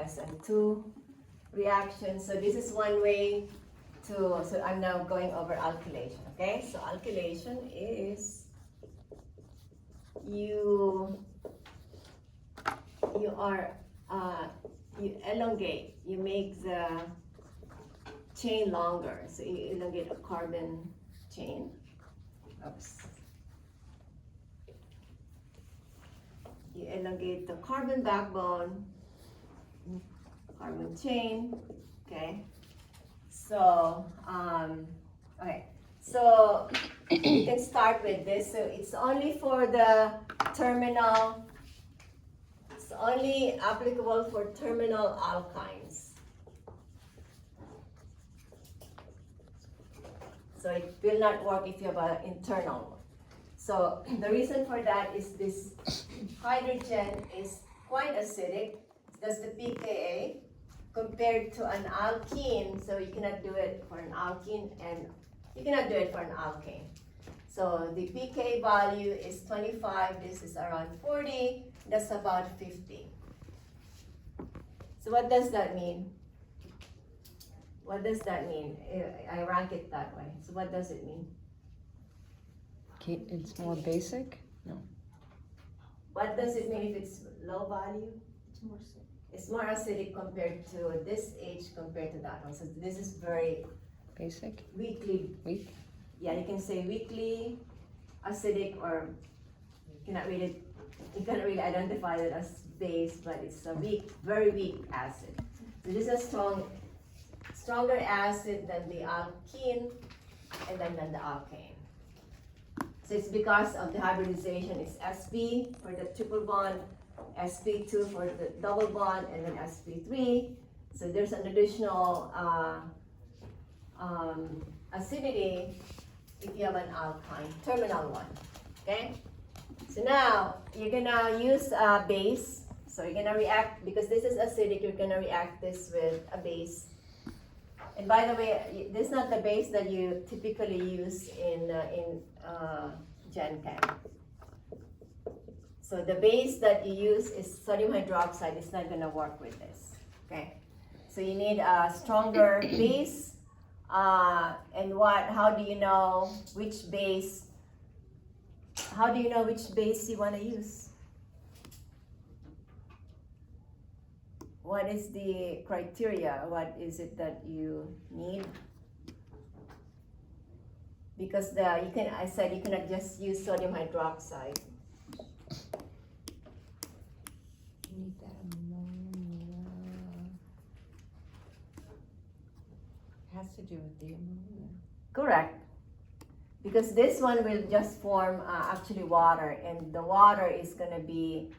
SN2 reaction. So this is one way to, so I'm now going over alkylation, okay? So alkylation is you elongate, you make the chain longer. So you elongate a carbon chain. Oops. You elongate the carbon backbone, carbon chain, okay? So, okay, so you can start with this. So it's only for the terminal, it's only applicable for terminal alkynes. So it will not work if you have an internal one. So the reason for that is this hydrogen is quite acidic. That's the pKa compared to an alkene. So you cannot do it for an alkene and you cannot do it for an alkane. So the pK value is 25. This is around 40. That's about 50. So what does that mean? What does that mean? I rank it that way. So what does it mean? It's more basic? No. What does it mean if it's low value? It's more acidic. It's more acidic compared to this H compared to that one. So this is very Basic? weakly. Weak? Yeah, you can say weakly acidic, or you cannot really identify it as base, but it's a weak, very weak acid. So this is a stronger acid than the alkene and then than the alkane. So it's because of the hybridization. It's sp for the triple bond, sp2 for the double bond, and then sp3. So there's an additional acidity if you have an alkyne, terminal one, okay? So now, you're gonna use a base. So you're gonna react, because this is acidic, you're gonna react this with a base. And by the way, this is not the base that you typically use in Gen Chem. So the base that you use is sodium hydroxide. It's not gonna work with this, okay? So you need a stronger base. And how do you know which base? How do you know which base you want to use? What is the criteria? What is it that you need? Because I said you cannot just use sodium hydroxide. You need that ammonia. Has to do with the ammonia. Correct. Because this one will just form actually water, and the water is going to be,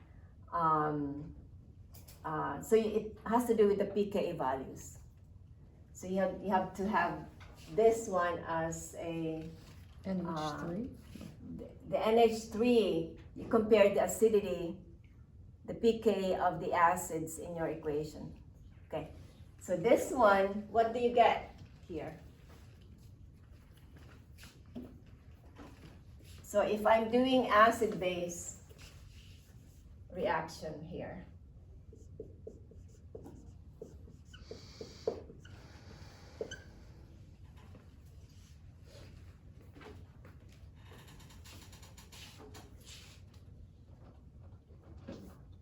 so it has to do with the pKa values. So you have to have this one as a NH3? the NH3. You compare the acidity, the pKa of the acids in your equation. Okay. So this one, what do you get here? So if I'm doing acid-base reaction here,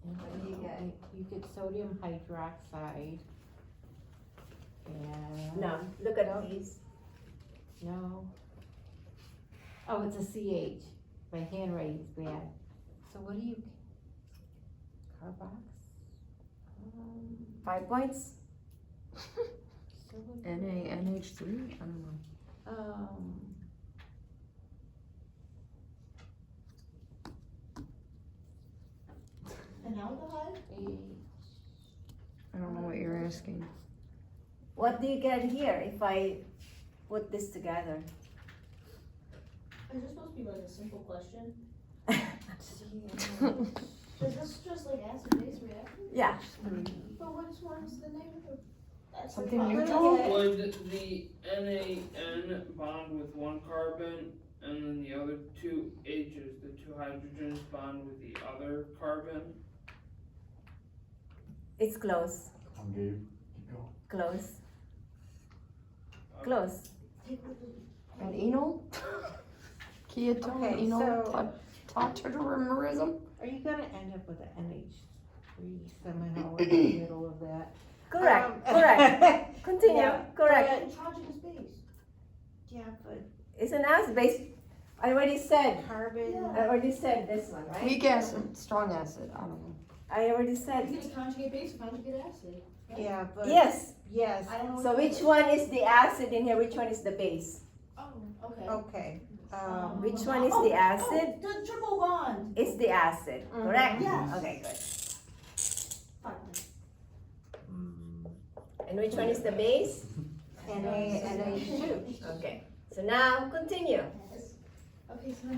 what do you get? You get sodium hydroxide. And No, look at these. no. Oh, it's a CH. My handwriting's bad. So what do you? Carbox. 5 points. So what, NaNH3? I don't know. An aldehyde? I don't know what you're asking. What do you get here if I put this together? Is this supposed to be like a simple question? CH. Is this just like acid-base reaction? Yeah. But which one's the name of the? That's Something the neutral? Would the NaN bond with one carbon and then the other two H's, the two hydrogens, bond with the other carbon? It's close. on, Gabe. Keep going. Close. Close. And enol? Ketone, Okay, enol, so- tautomerism? Are you gonna end up with an NH3 somehow in the middle of that? Correct, correct. Continue, Yeah, correct. Nitrogenous base. Yeah, but It's an acid base. I already said, carbon, I already said this one, right? Weak acid, strong acid, I don't know. I already You said, get a conjugate base, conjugate acid. right? yeah, but. yes. Yes, I don't know. So which one is the acid in here? Which one is the base? Oh, okay. okay, Which one is the acid? Oh, the triple bond. It's the acid, Mhm. correct? Yes. Okay, good. Fine. And which one is the base? NaNH2. Okay. So now continue. Yes. Okay, so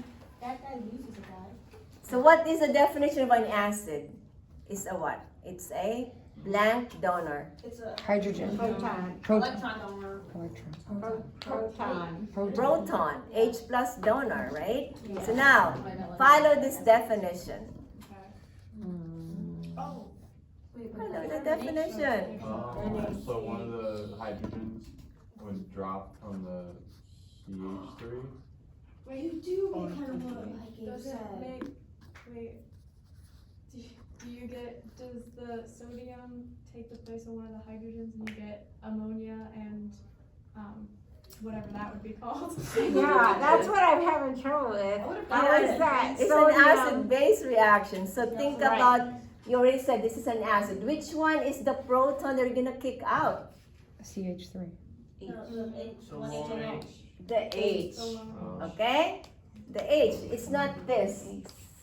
that guy loses a guy. So what is the definition of an acid? It's a what? It's a blank donor. It's a Hydrogen, Proton, proton, electron donor. proton. Proton, H plus donor, right? So now, follow this definition. Oh. Wait, but Follow the that's definition. So one of the hydrogens would drop from the CH3. Wait, you do make kind of what like you Does it said. make, wait, do you get, does the sodium take the place of one of the hydrogens and you get ammonia and, whatever that would be called? Yeah, that's what I'm having trouble with. How is that? It's an Sodium. acid-base reaction. So think Right. about, you already said this is an acid. Which one is the proton they're gonna kick out? CH3. So long H. The H. Oh. Okay? The H. It's not this.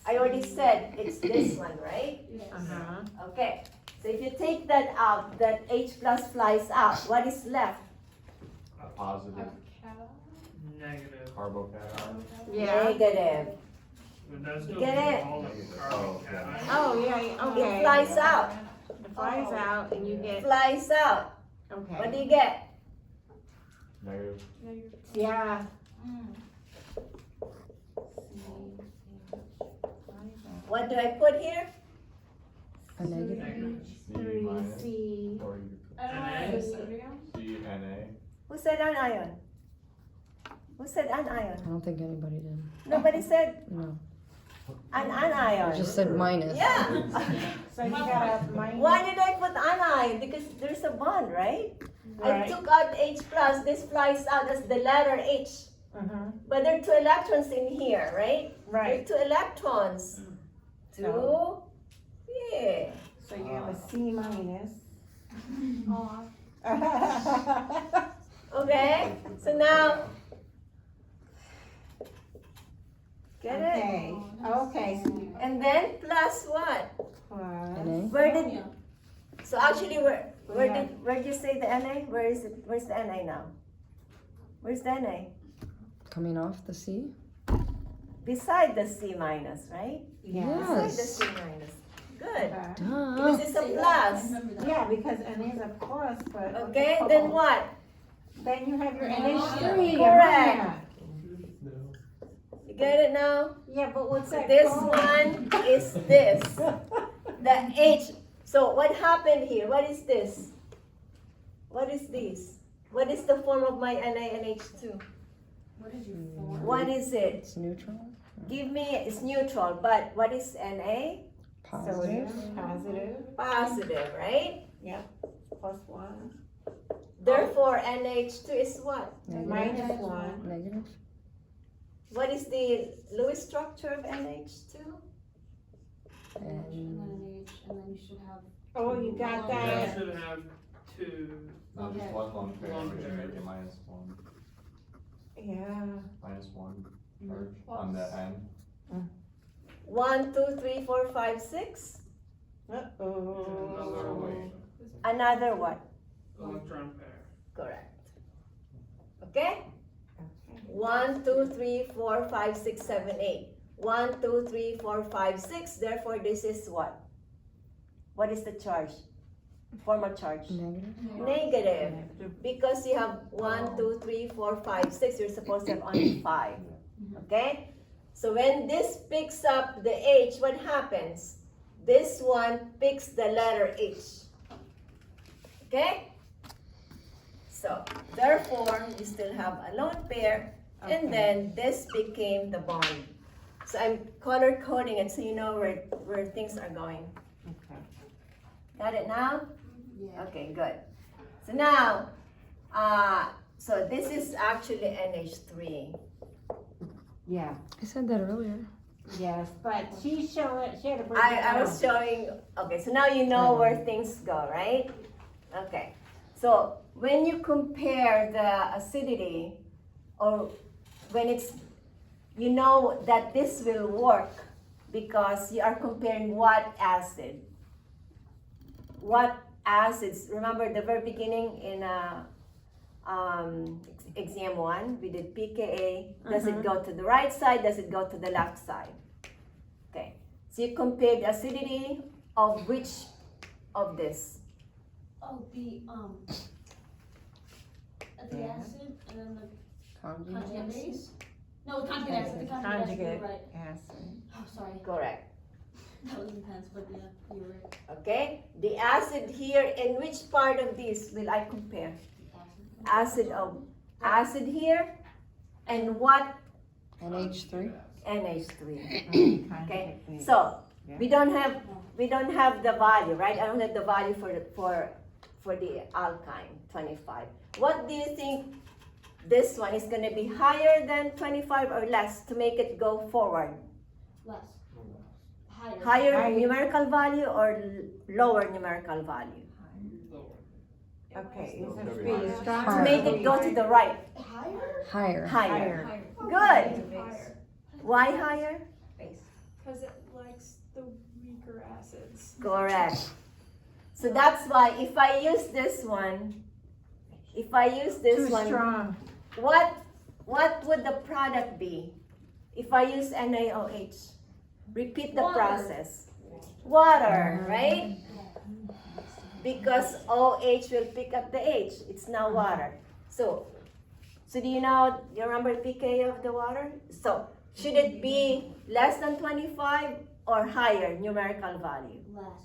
I already said it's this one, right? Uh-huh. Okay. So if you take that out, that H plus flies out. What is left? A positive Negative. carbocation. Yeah. Negative. But that's still Get it? all the Oh, carbon okay. cation. Oh, yeah, okay. It flies out. It flies out and you get, Flies out. What do okay. you get? Negative. Yeah. What do I put here? A negative? Negative. C minus. C. Or you I don't know, NA? the sodium? could C Na. Who said anion? Who said anion? I don't think anybody did. Nobody said No. an I anion. just said minus. Yeah. So you got a minus. Why did I put anion? Because there's a bond, right? I Right. took out H plus. This flies out as the letter H. Mhm. But there are two electrons in here, right? There are Right, two electrons. Two. Yeah. so you have a C minus. Aw. Okay. So now, get it? Okay, okay. And then plus what? Plus, NA? Where did? So actually, Yeah. where did you say the Na? Where is it? Where's the Na now? Where's the Na? Coming off the C? Beside the C minus, right? yeah. Beside the Yes. C minus. Good. Okay. Because Duh. it's a plus. Yeah, because N is a plus, but. Okay, then what? Then you have your Oh, NH3. correct. yeah. You get it now? Yeah, but what's that This called? one is this. The H. So what happened here? What is this? What is this? What is the form of my NaNH2? What is your form? What is it? It's neutral? Give me, it's neutral, but what is Na? Positive? Sodium, positive, Positive, right? plus one, Therefore, NH2 is what? Negative? minus one. Negative? What is the Lewis structure of NH2? And And then you should have. Oh, you got That that? should have two. Not just one lone pair, Lone we should pair. make it minus one. Yeah. Minus one charge on the N. 1, 2, 3, 4, 5, 6. Another Uh-oh. way. Another what? Electron pair. Correct. Okay? Okay. 1, 2, 3, 4, 5, 6, 7, 8. 1, 2, 3, 4, 5, 6. Therefore, this is what? What is the charge? Formal charge? negative? Negative. Because you have 1, 2, 3, 4, 5, 6. You're supposed to have only 5. Okay? So when this picks up the H, what happens? This one picks the letter H. Okay? So, therefore, you still have a lone pair, Okay. and then this became the bond. So I'm color coding it so you know where things are going. Okay. Got it now? Yeah. Okay, good. So now, so this is actually NH3. Yeah, I said that earlier. yes, but she had to break it I was down. showing, okay, so now you know where things go, right? Okay, so when you compare the acidity, or when it's, you know that this will work because you are comparing what acid. What acids, remember the very beginning in exam 1, we did pKa. Does it go to the right side? Does it go to the left side? Okay, so you compare the acidity of which of this? Oh, the Yeah. acid and then the Conjugate. conjugate base? No, the conjugate acid, the conjugate acid, you're right. acid. Oh, sorry, Correct. that was intense, but yeah, you were right. Okay, the acid here, in which part of this will I compare? The Acid here, and what? NH3. NH3. Okay, so we don't have the value, right? I don't have the value for the alkyne 25. What do you think this one is going to be higher than 25 or less to make it go forward? Less. Higher. Higher Higher. numerical value or lower numerical value? Lower. Okay, No, it's very a speed high. strong. To make it go to the right. Higher? Higher. Higher. Higher. Good. Higher. Why higher? Because it likes the weaker acids. Correct. So that's why if I use this one, Too strong. what would the product be? If I use NaOH, repeat the Water. process. Water, right? Because OH will pick up the H. It's now water. So do you remember pK of the water? So should it be less than 25 or higher numerical value? Less.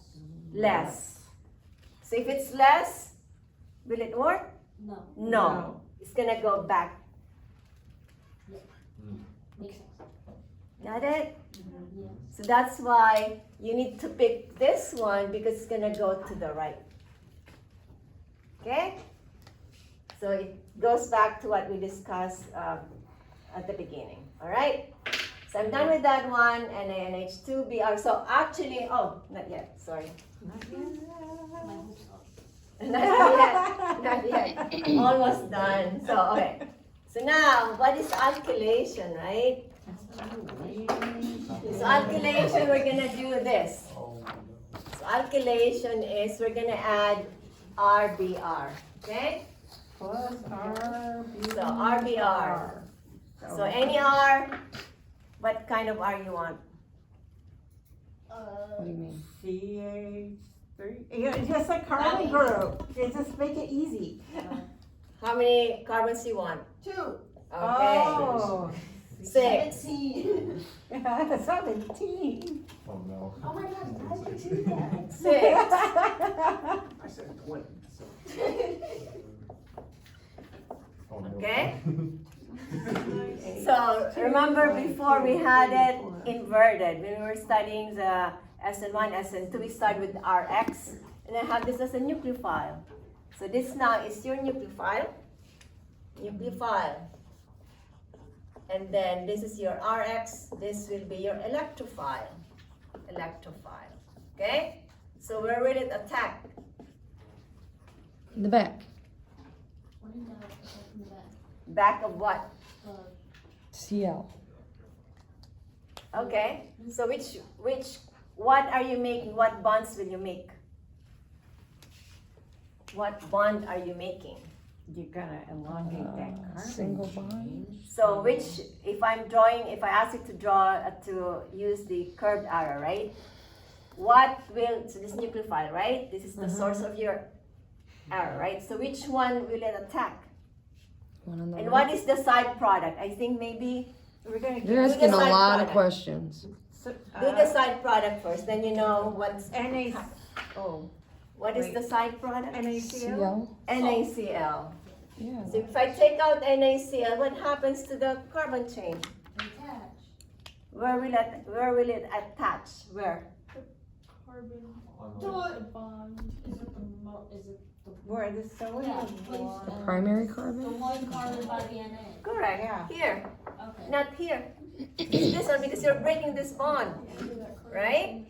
Less. So if it's less, will it work? No. No. It's gonna go back. Makes sense. Got it? Yeah. So that's why you need to pick this one because it's gonna go to the right. Okay? So it goes back to what we discussed at the beginning. All right? So I'm done with that one, NaNH2Br. So actually, not yet, sorry. My hopes up. Not yet. Almost done. So, okay. So now, what is alkylation, right? So alkylation, we're gonna do this. So alkylation is we're gonna add RBR, okay? Plus RBR. So RBR. So any R, what kind of R you want? What do you mean? CH3. Yeah, it's just a carbon group. It just make it easy. How many carbons you want? 2. Okay. Oh. 6. 17. 17. Oh no. Oh my gosh, how did you do that? 6. I said 20, so. Oh, no. Okay. So remember before we had it inverted when we were studying the SN1, SN2, we start with RX, and I have this as a nucleophile. So this now is your nucleophile, and then this is your RX, this will be your electrophile, okay? So where will it attack? In the back. What in the hell is that in the back? Back of what? CL. Okay, so what are you making? What bonds will you make? What bond are you making? You're gonna elongate that carbon. Single bond. So if I ask you to draw, to use the curved arrow, right? So this nucleophile, right? This is the source of your arrow, right? So which one will it attack? One on the And right. what is the side product? I think maybe We're gonna You're Do asking the a side lot of product. questions. do the side product first, then you know what's NA. Oh. What is the side product? NaCl? NaCl. Yeah. So if I take out NaCl, what happens to the carbon chain? Attach. Where will it attach? Where? Carbon, On Do the- the bond. Is it the, Where the sodium yeah, bond? please, Primary the carbon? one carbon by the Na? Correct. Yeah. Here, Okay. not here. It's this one because you're breaking this bond, right?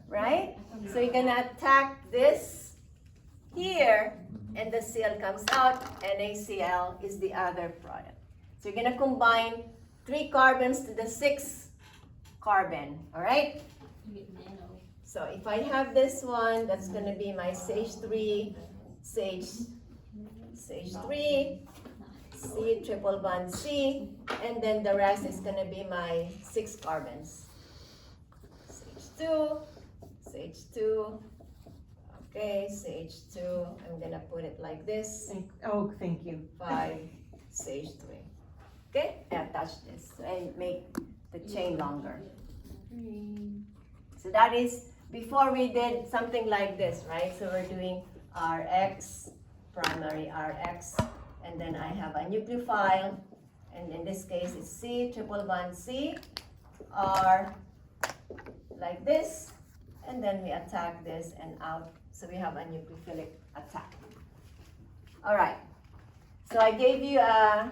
Right? So you're gonna attack this here, and the Cl comes out. NaCl is the other product. So you're gonna combine 3 carbons to the 6 carbon. All right? You get nano. So if I have this one, that's gonna be my CH3, CH3, C triple bond C, and then the rest is gonna be my 6 carbons. CH2, CH2, okay, CH2, I'm gonna put it like this, Thank you. 5, CH3. Okay, I attach this and make the chain longer. So that is before we did something like this, right? So we're doing Rx, primary Rx, and then I have a nucleophile, and in this case it's C triple bond C, R, like this, and then we attack this and out, so we have a nucleophilic attack. All right, so I gave you a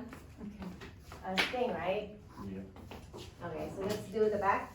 thing, right? Yeah. Okay, so let's do the back.